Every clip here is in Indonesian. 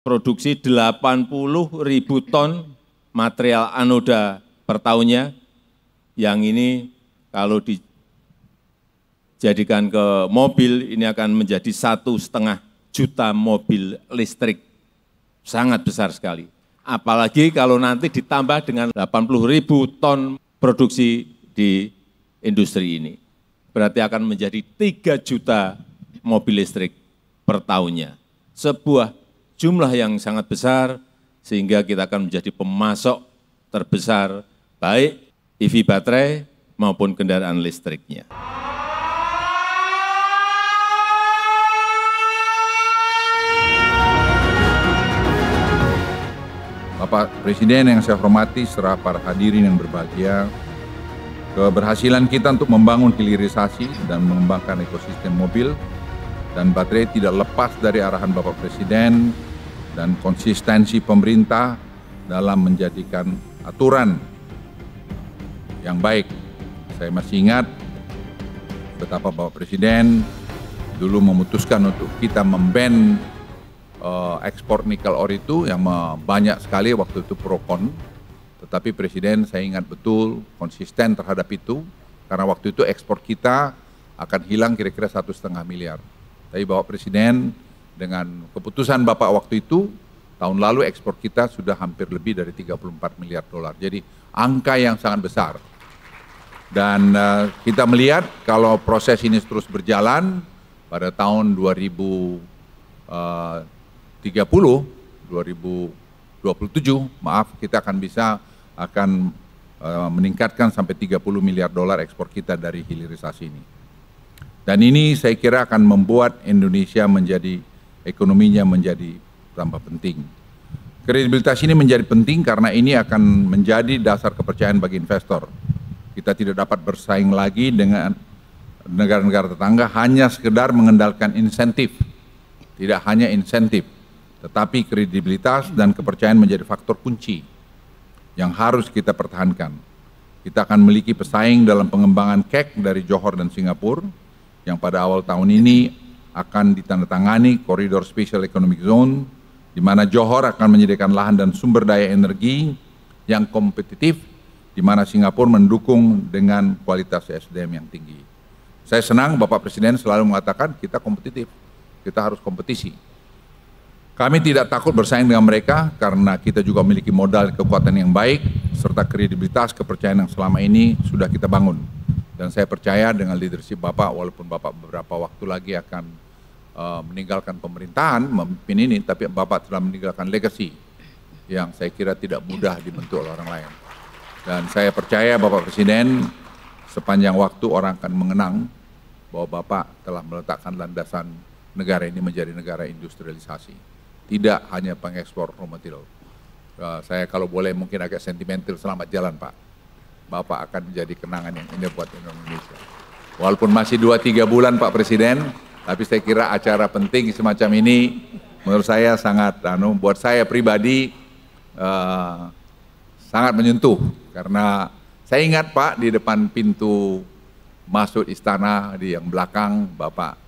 produksi 80.000 ton material anoda per tahunnya, yang ini kalau dijadikan ke mobil, ini akan menjadi 1,5 juta mobil listrik, sangat besar sekali. Apalagi kalau nanti ditambah dengan 80.000 ton produksi di industri ini, berarti akan menjadi 3 juta mobil listrik per tahunnya. Sebuah jumlah yang sangat besar, sehingga kita akan menjadi pemasok terbesar baik EV baterai maupun kendaraan listriknya. Bapak Presiden yang saya hormati, serta para hadirin yang berbahagia, keberhasilan kita untuk membangun hilirisasi dan mengembangkan ekosistem mobil dan baterai tidak lepas dari arahan Bapak Presiden dan konsistensi pemerintah dalam menjadikan aturan yang baik. Saya masih ingat betapa Bapak Presiden dulu memutuskan untuk kita memban ekspor nikel ore itu yang banyak sekali waktu itu pro-kon. Tetapi Presiden saya ingat betul konsisten terhadap itu, karena waktu itu ekspor kita akan hilang kira-kira 1,5 miliar. Tapi Bapak Presiden dengan keputusan Bapak waktu itu, tahun lalu ekspor kita sudah hampir lebih dari 34 miliar dolar. Jadi angka yang sangat besar. Dan kita melihat kalau proses ini terus berjalan, pada tahun 2027, kita akan meningkatkan sampai 30 miliar dolar ekspor kita dari hilirisasi ini. Dan ini saya kira akan membuat Indonesia ekonominya menjadi tambah penting. Kredibilitas ini menjadi penting karena ini akan menjadi dasar kepercayaan bagi investor. Kita tidak dapat bersaing lagi dengan negara-negara tetangga hanya sekedar mengandalkan insentif. Tidak hanya insentif, tetapi kredibilitas dan kepercayaan menjadi faktor kunci yang harus kita pertahankan. Kita akan memiliki pesaing dalam pengembangan KEK dari Johor dan Singapura, yang pada awal tahun ini akan ditandatangani Koridor Special Economic Zone, di mana Johor akan menyediakan lahan dan sumber daya energi yang kompetitif, di mana Singapura mendukung dengan kualitas SDM yang tinggi. Saya senang Bapak Presiden selalu mengatakan kita kompetitif, kita harus kompetisi. Kami tidak takut bersaing dengan mereka karena kita juga memiliki modal kekuatan yang baik serta kredibilitas kepercayaan yang selama ini sudah kita bangun. Dan saya percaya dengan leadership Bapak, walaupun Bapak beberapa waktu lagi akan meninggalkan pemerintahan, memimpin ini, tapi Bapak telah meninggalkan legacy yang saya kira tidak mudah dibentuk oleh orang lain. Dan saya percaya Bapak Presiden sepanjang waktu orang akan mengenang bahwa Bapak telah meletakkan landasan negara ini menjadi negara industrialisasi. Tidak hanya pengekspor raw material. Saya kalau boleh mungkin agak sentimental, selamat jalan Pak. Bapak akan menjadi kenangan yang indah buat Indonesia. Walaupun masih 2-3 bulan Pak Presiden, tapi saya kira acara penting semacam ini menurut saya sangat, buat saya pribadi sangat menyentuh. Karena saya ingat Pak, di depan pintu masuk istana di yang belakang, Bapak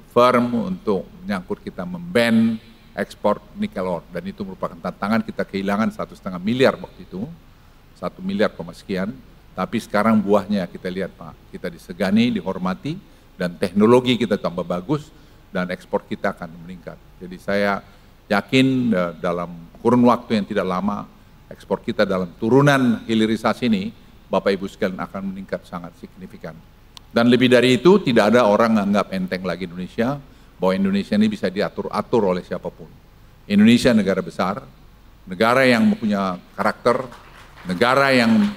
firm untuk menyangkut kita memban ekspor nikel ore. Dan itu merupakan tantangan, kita kehilangan 1,5 miliar waktu itu. 1 miliar sekian, tapi sekarang buahnya kita lihat Pak, kita disegani, dihormati, dan teknologi kita tambah bagus, dan ekspor kita akan meningkat. Jadi saya yakin dalam kurun waktu yang tidak lama, ekspor kita dalam turunan hilirisasi ini, Bapak Ibu sekalian akan meningkat sangat signifikan. Dan lebih dari itu, tidak ada orang menganggap enteng lagi Indonesia, bahwa Indonesia ini bisa diatur-atur oleh siapapun. Indonesia negara besar, negara yang mempunyai karakter, negara yang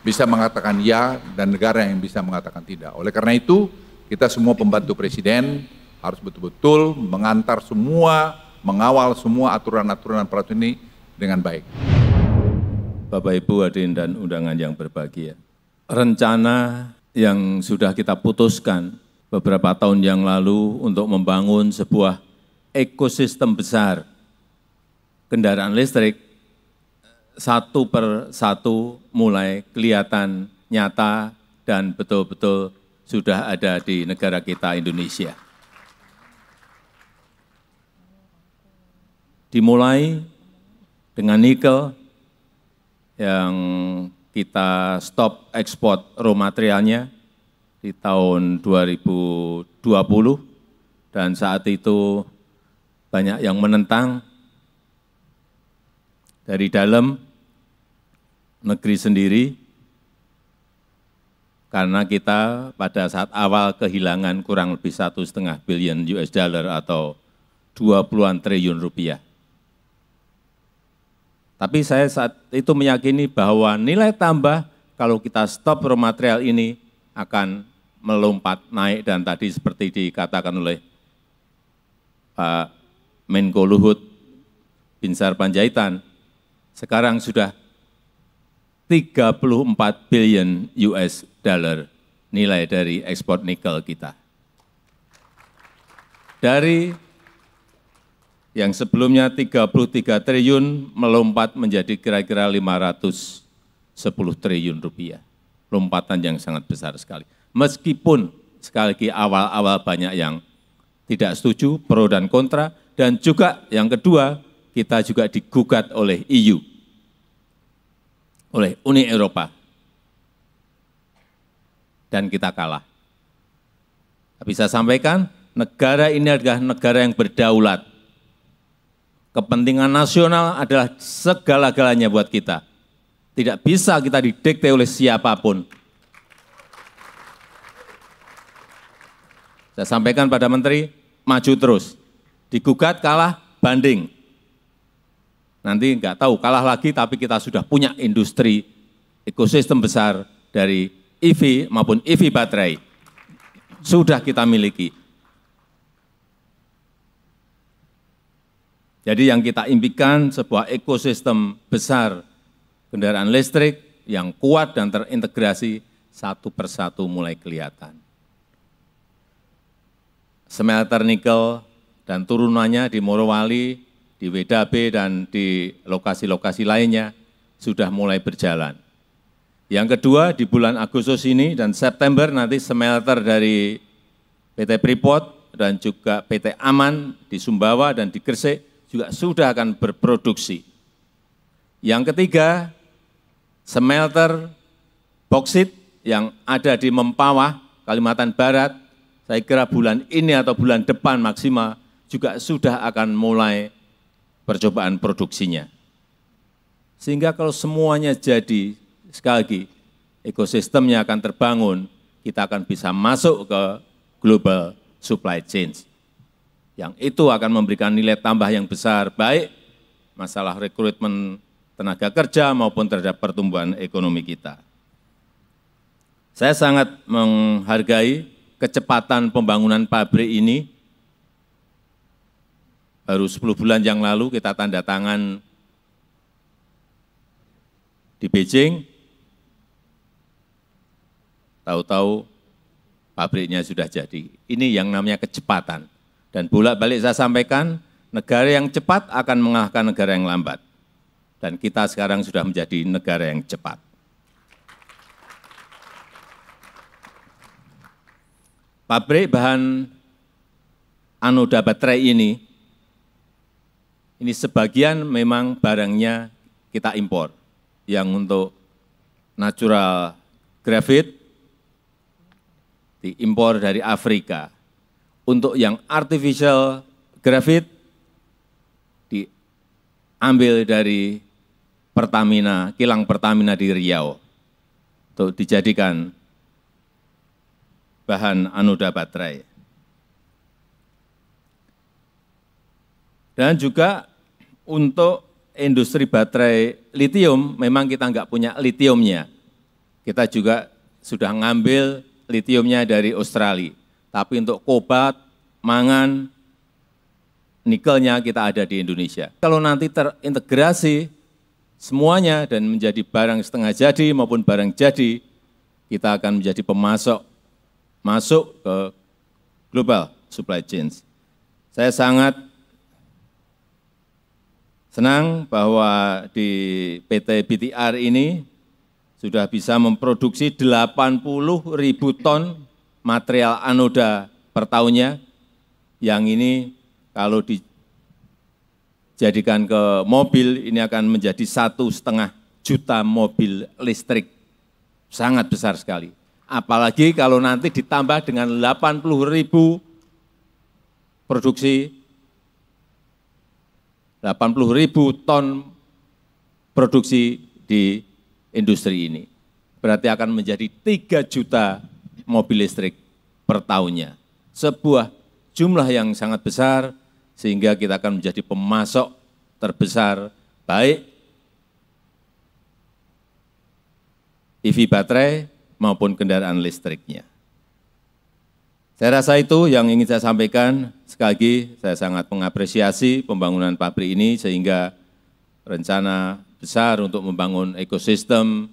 bisa mengatakan ya dan negara yang bisa mengatakan tidak. Oleh karena itu, kita semua pembantu Presiden harus betul-betul mengantar semua, mengawal semua aturan-aturan peraturan ini dengan baik. Bapak Ibu hadirin dan undangan yang berbahagia, rencana yang sudah kita putuskan beberapa tahun yang lalu untuk membangun sebuah ekosistem besar kendaraan listrik, satu per satu mulai kelihatan nyata dan betul-betul sudah ada di negara kita Indonesia. dimulai dengan nikel yang kita stop ekspor raw materialnya di tahun 2020 dan saat itu banyak yang menentang dari dalam negeri sendiri karena kita pada saat awal kehilangan kurang lebih 1,5 billion US dollar atau 20-an triliun rupiah. Tapi saya saat itu meyakini bahwa nilai tambah kalau kita stop raw material ini akan melompat naik dan tadi seperti dikatakan oleh Pak Menko Luhut Binsar Panjaitan, sekarang sudah 34 billion US dollar nilai dari ekspor nikel kita. Dari yang sebelumnya 33 triliun melompat menjadi kira-kira 510 triliun rupiah. Lompatan yang sangat besar sekali. Meskipun sekali lagi awal-awal banyak yang tidak setuju, pro dan kontra, dan juga yang kedua, kita juga digugat oleh EU, oleh Uni Eropa, dan kita kalah. Tapi saya sampaikan, negara ini adalah negara yang berdaulat. Kepentingan nasional adalah segala-galanya buat kita. Tidak bisa kita didikte oleh siapapun. Saya sampaikan pada Menteri, maju terus. Digugat, kalah, banding. Nanti nggak tahu, kalah lagi, tapi kita sudah punya industri, ekosistem besar dari EV maupun EV baterai. Sudah kita miliki. Jadi yang kita impikan sebuah ekosistem besar kendaraan listrik yang kuat dan terintegrasi satu persatu mulai kelihatan. Smelter nikel dan turunannya di Morowali, di WDB dan di lokasi-lokasi lainnya sudah mulai berjalan. Yang kedua di bulan Agustus ini dan September nanti smelter dari PT Freeport dan juga PT Aman di Sumbawa dan di Gresik juga sudah akan berproduksi. Yang ketiga, smelter boksit yang ada di Mempawah, Kalimantan Barat, saya kira bulan ini atau bulan depan maksimal juga sudah akan mulai percobaan produksinya. Sehingga kalau semuanya jadi, sekali lagi, ekosistemnya akan terbangun, kita akan bisa masuk ke global supply chain. Yang itu akan memberikan nilai tambah yang besar, baik masalah rekrutmen tenaga kerja maupun terhadap pertumbuhan ekonomi kita. Saya sangat menghargai kecepatan pembangunan pabrik ini. Baru 10 bulan yang lalu kita tanda tangan di Beijing, tahu-tahu pabriknya sudah jadi. Ini yang namanya kecepatan. Dan bolak-balik saya sampaikan, negara yang cepat akan mengalahkan negara yang lambat. Dan kita sekarang sudah menjadi negara yang cepat. Pabrik bahan anoda baterai ini sebagian memang barangnya kita impor. Yang untuk natural graphite diimpor dari Afrika. Untuk yang artificial graphite diambil dari Pertamina, kilang Pertamina di Riau untuk dijadikan bahan anoda baterai. Dan juga untuk industri baterai litium, memang kita nggak punya litiumnya. Kita juga sudah ngambil litiumnya dari Australia. Tapi untuk kobalt, mangan, nikelnya kita ada di Indonesia. Kalau nanti terintegrasi semuanya dan menjadi barang setengah jadi maupun barang jadi, kita akan menjadi pemasok masuk ke global supply chain. Saya sangat senang bahwa di PT BTR ini sudah bisa memproduksi 80.000 ton material anoda per tahunnya, yang ini kalau jadikan ke mobil, ini akan menjadi 1,5 juta mobil listrik. Sangat besar sekali. Apalagi kalau nanti ditambah dengan 80.000 produksi, 80.000 ton produksi di industri ini. Berarti akan menjadi 3 juta mobil listrik per tahunnya. Sebuah jumlah yang sangat besar, sehingga kita akan menjadi pemasok terbesar, baik EV baterai maupun kendaraan listriknya. Saya rasa itu yang ingin saya sampaikan. Sekali lagi, saya sangat mengapresiasi pembangunan pabrik ini, sehingga rencana besar untuk membangun ekosistem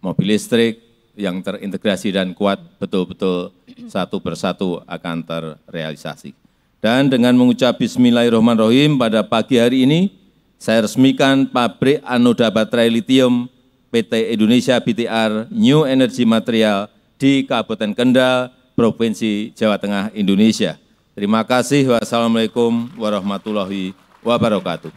mobil listrik yang terintegrasi dan kuat betul-betul satu persatu akan terrealisasi. Dan dengan mengucap bismillahirrahmanirrahim, pada pagi hari ini saya resmikan pabrik anoda baterai litium PT Indonesia BTR New Energy Material di Kabupaten Kendal, Provinsi Jawa Tengah, Indonesia. Terima kasih. Wassalamualaikum warahmatullahi wabarakatuh.